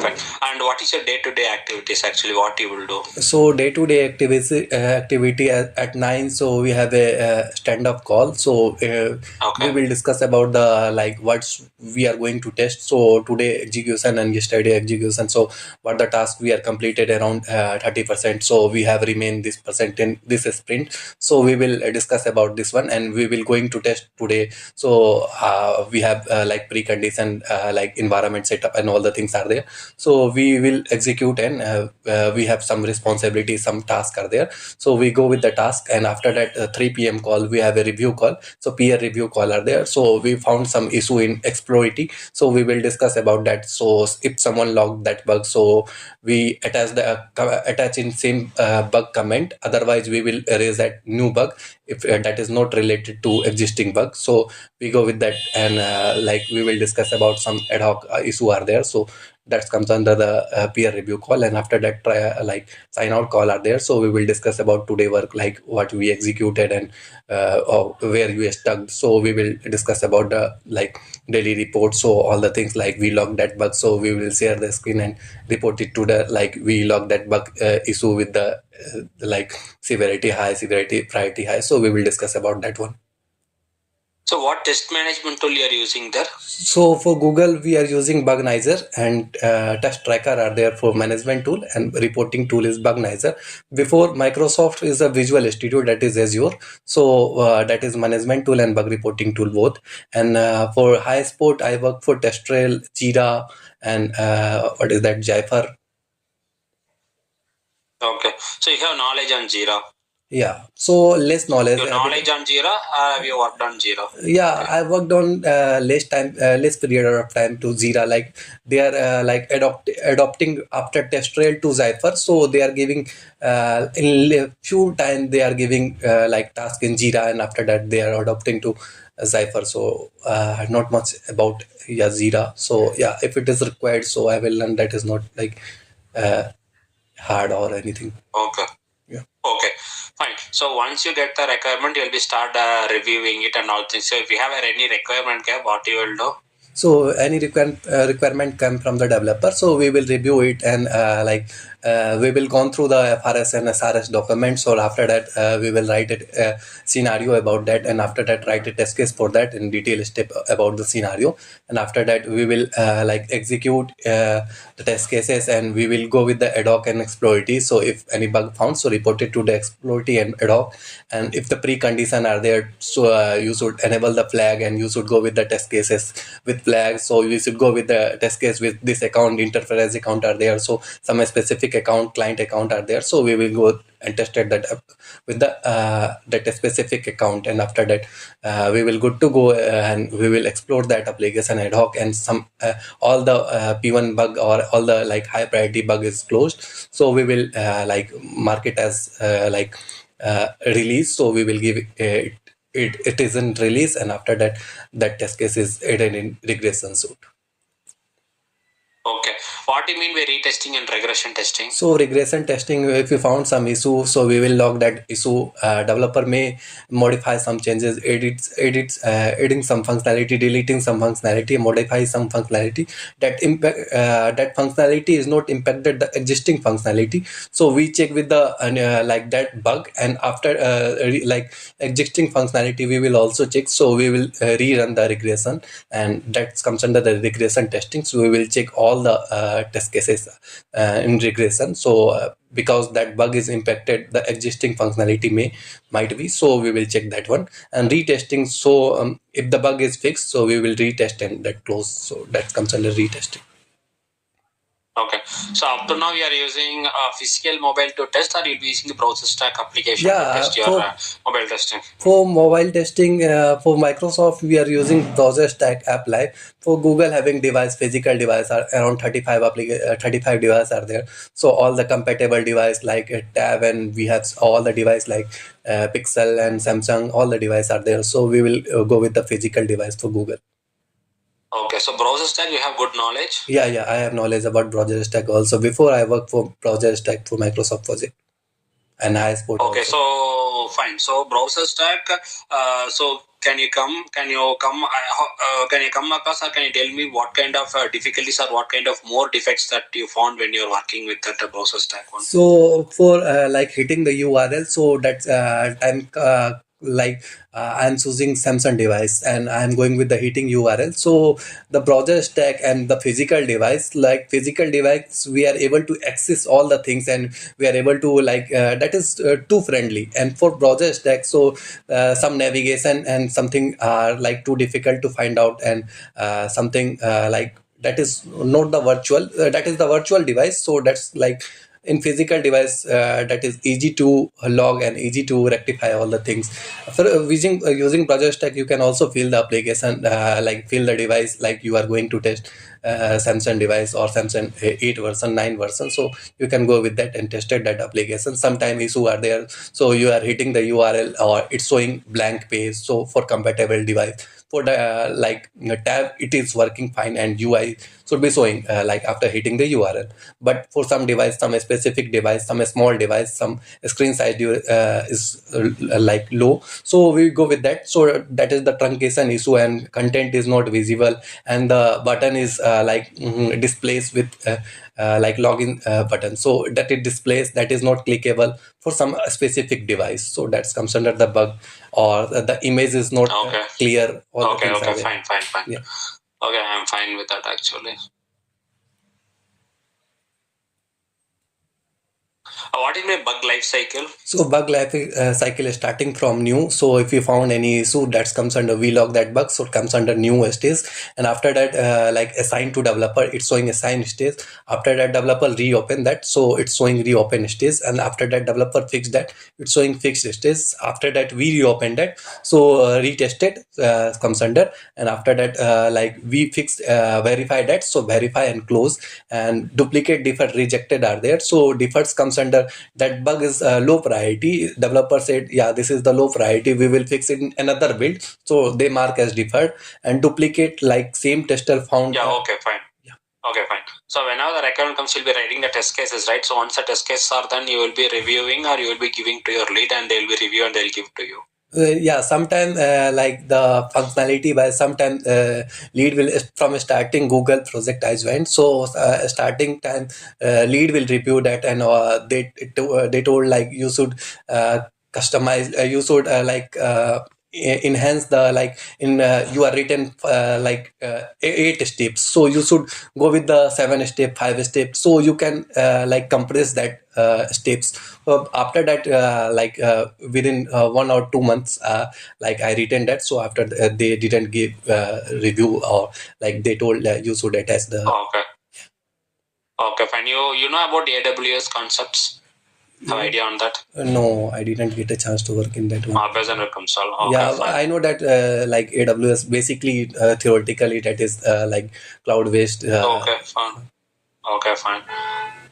Perfect. And what is your day-to-day activities actually? What you will do? So day-to-day activity at 9. So we have a stand-up call. So we will discuss about the what we are going to test. So today execution and yesterday execution. So what the task we are completed around 30%. So we have remained this percent in this sprint. So we will discuss about this one, and we will going to test today. So we have precondition environment setup and all the things are there. So we will execute, and we have some responsibility, some tasks are there. So we go with the task, and after that 3 p.m. call, we have a review call. So peer review call are there. So we found some issue in exploratory. So we will discuss about that. So if someone logged that bug, so we attach in same bug comment. Otherwise, we will erase that new bug if that is not related to existing bug. So we go with that, and we will discuss about some ad hoc issue are there. So that comes under the peer review call, and after that sign out call are there. So we will discuss about today work, like what we executed and or where you stuck. So we will discuss about the daily report. So all the things like we log that bug, so we will share the screen and report it to the we log that bug issue with the severity high, severity priority high. So we will discuss about that one. So what test management tool you are using there? So for Google, we are using Bugnizer, and Test Tracker are there for management tool, and reporting tool is Bugnizer. Before, Microsoft is a Visual Studio, that is Azure. So that is management tool and bug reporting tool both. And for high sport, I work for Testtrail, Jira, and what is that, Jaifer. Okay, so you have knowledge on Jira. Yeah, so less knowledge. Your knowledge on Jira, or have you worked on Jira? Yeah, okay. I worked on less period of time to Jira. Like they are adopting after Testtrail to Zypher. So they are giving in a few time they are giving task in Jira, and after that they are adopting to Zypher. So not much about Jira. So yeah, if it is required, so I will learn. That is not hard or anything. Okay. Yeah. Okay. Fine. So once you get the requirement, you'll be start reviewing it and all things. So if you have any requirement gap, what you will do? So any requirement come from the developer. So we will review it, and we will go through the FRS and SRS documents. So after that, we will write a scenario about that, and after that, write a test case for that in detail step about the scenario. And after that, we will execute the test cases, and we will go with the ad hoc and exploratory. So if any bug found, so report it to the exploratory and ad hoc. And if the precondition are there, so you should enable the flag, and you should go with the test cases with flags. So you should go with the test case with this account, interference account are there. So some specific account, client account are there. So we will go and tested that with the that specific account, and after that we will good to go, and we will explore that application ad hoc, and some all the P1 bug or all the high priority bug is closed. So we will mark it as release. So we will give it isn't release, and after that test case is added in regression suite. Okay, what do you mean by retesting and regression testing? So regression testing, if we found some issue, so we will log that issue. Developer may modify some changes, adding some functionality, deleting some functionality, modify some functionality. That functionality is not impacted the existing functionality. So we check with the that bug, and after existing functionality, we will also check. So we will rerun the regression, and that comes under the regression testing. So we will check all the test cases in regression. So because that bug is impacted, the existing functionality might be. So we will check that one. And retesting, so if the bug is fixed, so we will retest and that close. So that comes under retesting. Okay, so up to now you are using physical mobile to test, or you'll be using the BrowserStack application to test your mobile testing? For mobile testing, for Microsoft, we are using BrowserStack app live. For Google, having physical device are around 35 devices are there. So all the compatible device like Tab, and we have all the device like Pixel and Samsung, all the devices are there. So we will go with the physical device for Google. Okay, so BrowserStack, you have good knowledge? Yeah, I have knowledge about BrowserStack also. Before I worked for BrowserStack for Microsoft project, and I sport. Okay, also. So fine. So BrowserStack, so can you come across, or can you tell me what kind of difficulties or what kind of more defects that you found when you're working with that BrowserStack one? So for like hitting the URL, so that's I'm choosing Samsung device and I'm going with the hitting URL. So the browser stack and the physical device, like physical device, we are able to access all the things and we are able to that is too friendly. And for browser stack, so some navigation and something are like too difficult to find out, and something like that is not the virtual, that is the virtual device. So that's like in physical device, that is easy to log and easy to rectify all the things. For using project stack, you can also fill the application, like fill the device, like you are going to test Samsung device or Samsung 8 version, 9 version. So you can go with that and tested that application. Sometime issue are there, so you are hitting the URL or it's showing blank page. So for compatible device, for the tab, it is working fine and UI should be showing like after hitting the URL. But for some device, some specific device, some small device, some screen size is like low, so we go with that. So that is the truncation issue and content is not visible, and the button is displays with like login button, so that it displays that is not clickable for some specific device. So that comes under the bug, or the image is not clear. All Okay, the things are there. fine. Yeah. Okay, I'm fine with that actually. What is my bug life cycle? So bug life cycle is starting from new. So if you found any issue, that comes under vlog that bug, so it comes under new stage. And after that, like assign to developer, it's showing assign stage. After that, developer reopen that, so it's showing reopen stage. And after that, developer fix that, it's showing fixed stage. After that, we reopen that, so retested comes under. And after that, like we fix verify that, so verify and close. And duplicate default rejected are there, so defaults comes under that bug is low priority. Developer said, yeah, this is the low priority, we will fix it in another build, so they mark as deferred. And duplicate, like same tester found. Yeah, okay, fine. Yeah. Okay, fine. So whenever the requirement comes, you'll be writing the test cases, right? So once the test cases are done, you will be reviewing, or you will be giving to your lead, and they'll be review and they'll give to you. Yeah, sometimes like the functionality by sometimes lead will from starting Google project I joined. So starting time lead will review that, and they told like you should customize, you should enhance the like in you are written 8 steps, so you should go with the 7 step, 5 steps, so you can like compress that steps. After that, within 1 or 2 months, like I written that. So after they didn't give review, or like they told you should attach the. Okay, fine. You know about AWS concepts? Have idea on that? No, I didn't get a chance to work in that one. Based on your console. Okay, Yeah, fine. I know that like AWS basically theoretically that is like cloud based. Okay, fine. Okay, fine.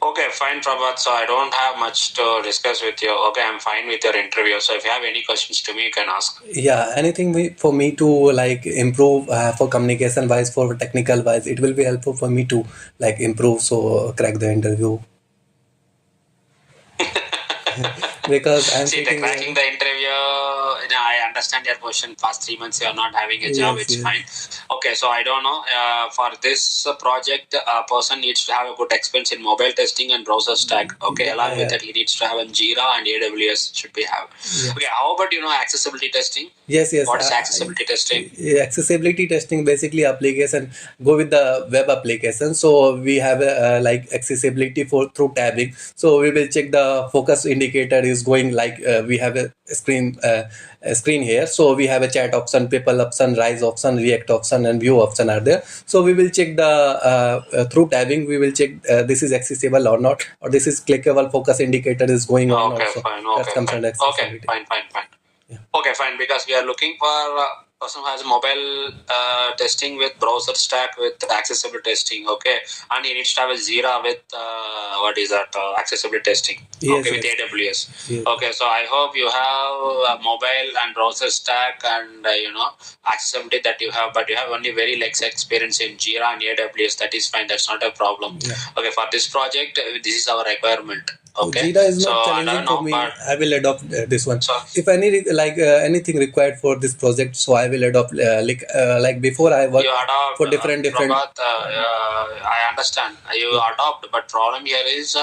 Okay, fine, Prabhat. So I don't have much to discuss with you. Okay, I'm fine with your interview. So if you have any questions to me, you can ask. Yeah, anything for me to like improve for communication wise, for technical wise, it will be helpful for me to like improve, so crack the interview. Because I'm cracking the interview. I understand your question. Past 3 months you are not having a job. It's fine. Okay, so I don't know. For this project, a person needs to have a good experience in mobile testing and browser stack. Okay, along with that, he needs to have a Jira and AWS should be have. Okay, how about accessibility testing? Yes. What is accessibility testing? Accessibility testing basically application go with the web application. So we have like accessibility for through tabbing. So we will check the focus indicator is going like we have a screen here. So we have a chat option, people option, rise option, react option, and view option are there. So we will check the through tabbing. We will check this is accessible or not, or this is clickable. Focus indicator is going on. Okay, fine. Okay, fine. Yeah. Okay, fine. Because we are looking for a person who has mobile testing with browser stack with accessible testing. Okay, and he needs to have a Jira with what is that accessibility testing. Yes, with yes. AWS. Yes. Okay, so I hope you have a mobile and BrowserStack and accessibility that you have, but you have only very less experience in Jira and AWS. That is fine. That's not a problem. Yeah. Okay, for this project, this is our requirement. Okay, Jira is so not I challenging don't know, for me. but I will adopt this one. so If anything required for this project, so I will adopt like before I work you adopt for different. Prabhat, I understand you adopt, but problem here is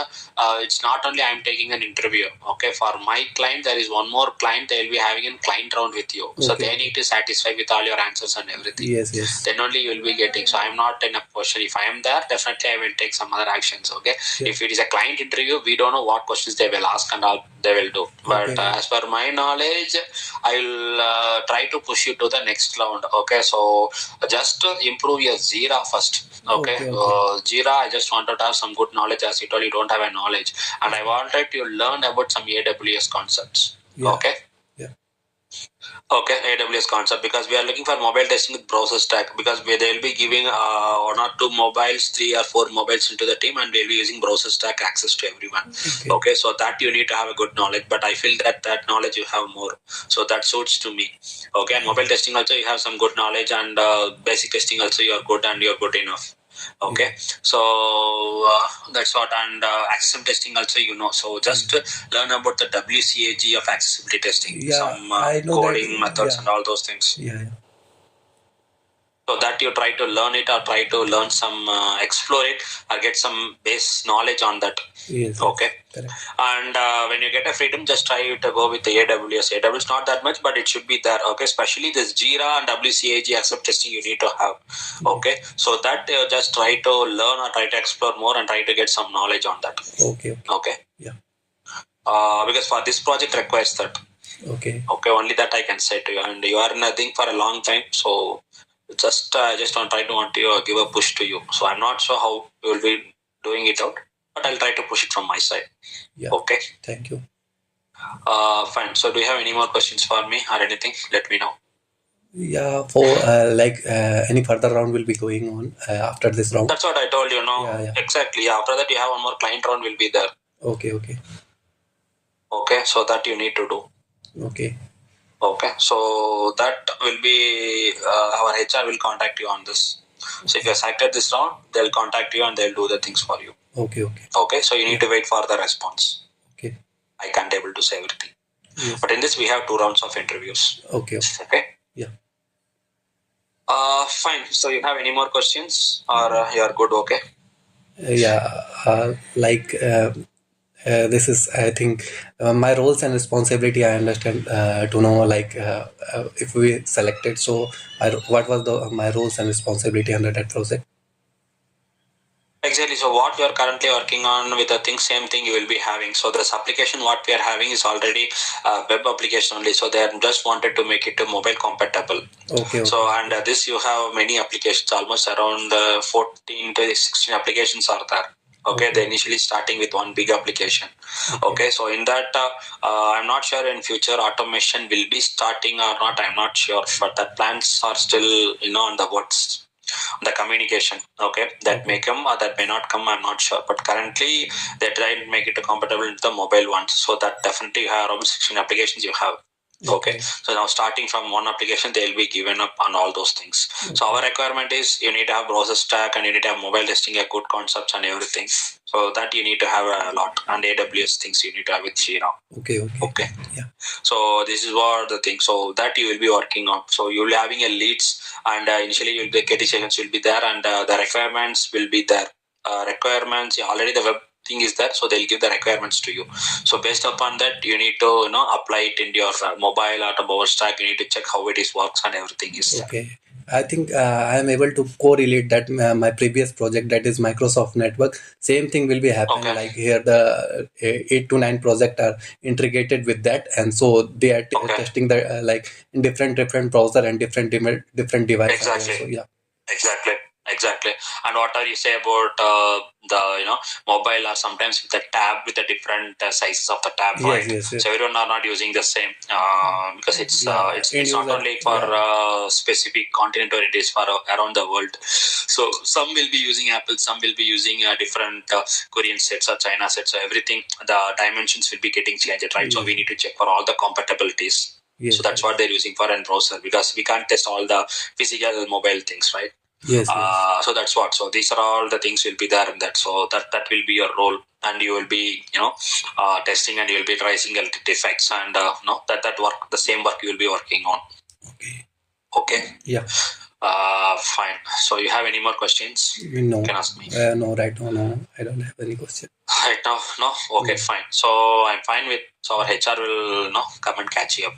it's not only I'm taking an interview. Okay, for my client there is one more client. They will be having a client round with you, so Okay. they need to satisfy with all your answers and everything. Yes, yes. Then only you will be getting. So I'm not in a position. If I am there, definitely I will take some other actions. Okay, Yeah. if it is a client interview, we don't know what questions they will ask and all they will do. But Okay. as per my knowledge, I will try to push you to the next round. Okay, so just improve your Jira first. Okay. Jira, I just wanted to have some good knowledge. As you told, you don't have a knowledge, and I wanted to learn about some AWS concepts. Yeah. Okay. Yeah. Okay, AWS concept, because we are looking for mobile testing with BrowserStack, because they will be giving one or two mobiles, 3 or 4 mobiles into the team, and we'll be using BrowserStack access to everyone. Okay, so that you need to have a good knowledge, but I feel that knowledge you have more, so that suits to me. Okay, and mobile testing also you have some good knowledge, and basic testing also you are good and you are good enough. Okay, so that's what, and accessibility testing also so just learn about the WCAG of accessibility testing, some coding methods and all those things. Yeah. So that you try to learn it, or try to learn some explore it, or get some base knowledge on that. Yes. Okay. Correct. And when you get a freedom, just try to go with the AWS. AWS not that much, but it should be there. Okay, especially this Jira and WCAG accept testing you need to have. Okay, so that just try to learn or try to explore more and try to get some knowledge on that. Okay. Yeah. Because for this project requires that. Okay, only that I can say to you, and you are nothing for a long time, so just want to give a push to you. So I'm not sure how you will be doing it out, but I'll try to push it from my side. Yeah. Okay. Thank you. Fine. So do you have any more questions for me or anything? Let me know. Yeah, for any further round will be going on after this round. That's what I told you. No, Yeah. Exactly. Yeah, after that you have one more client round will be there. Okay. Okay, so that you need to do. Okay. So that will be our HR will contact you on this. So if you are selected this round, they'll contact you and they'll do the things for you. Okay, so you need to wait for the response. Okay. I can't able to say everything. Yes. But in this we have 2 rounds of interviews. Okay. Yeah. Fine. So you have any more questions, or you are good? Okay. This is, I think, my roles and responsibility. I understand to know if we selected. So, what was my roles and responsibility under that project? Exactly. So what you are currently working on with the thing, same thing you will be having. So this application what we are having is already a web application only. So they just wanted to make it to mobile compatible. Okay. So and this you have many applications, almost around 14 to 16 applications are there. Okay, they initially starting with one big application. Okay, so in that I'm not sure in future automation will be starting or not. I'm not sure, but the plans are still on the works. The communication, that may come or that may not come, I'm not sure, but currently they try to make it compatible with the mobile ones, so that definitely you have around 16 applications you have. Okay, so now starting from one application they'll be given up on all those things. So our requirement is you need to have BrowserStack and you need to have mobile testing, a good concepts and everything, so that you need to have a lot, and AWS things you need to have with Jira. Okay. Yeah. So this is what the thing, so that you will be working on. So you will be having a leads, and initially you will be KT sessions will be there, and the requirements will be there. Requirements already the web thing is there, so they'll give the requirements to you. So based upon that you need to apply it in your mobile or BrowserStack. You need to check how it is works and everything is there. Okay. I think I am able to correlate that my previous project, that is Microsoft Network, same thing will be happening. Like here the 8 to 9 project are integrated with that, and so they are testing the in different browser and different devices. Exactly. So, yeah. Exactly. And what are you say about the mobile or sometimes with the tab with the different sizes of the tab, right? Yes. So everyone are not using the same because it's not only for specific continent or it is for around the world. So some will be using Apple, some will be using different Korean sets or China sets. So everything, the dimensions will be getting changed, right? So we need to check for all the compatibilities. So that's what they're using for a browser, because we can't test all the physical mobile things, right? So that's what. So these are all the things will be there in that. So that will be your role, and you will be testing, and you will be raising the defects, and that work, the same work you will be working on. Okay. Yeah. Fine. So you have any more questions? No. You can ask me. No, right now, no. I don't have any question. Right now, no? Okay, fine. So I'm fine with, so our HR will come and catch you up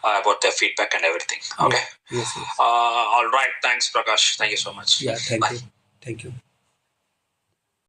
about the feedback and everything. Okay? Yes. All right. Thanks, Prakash. Thank you so much. Yeah, thank you.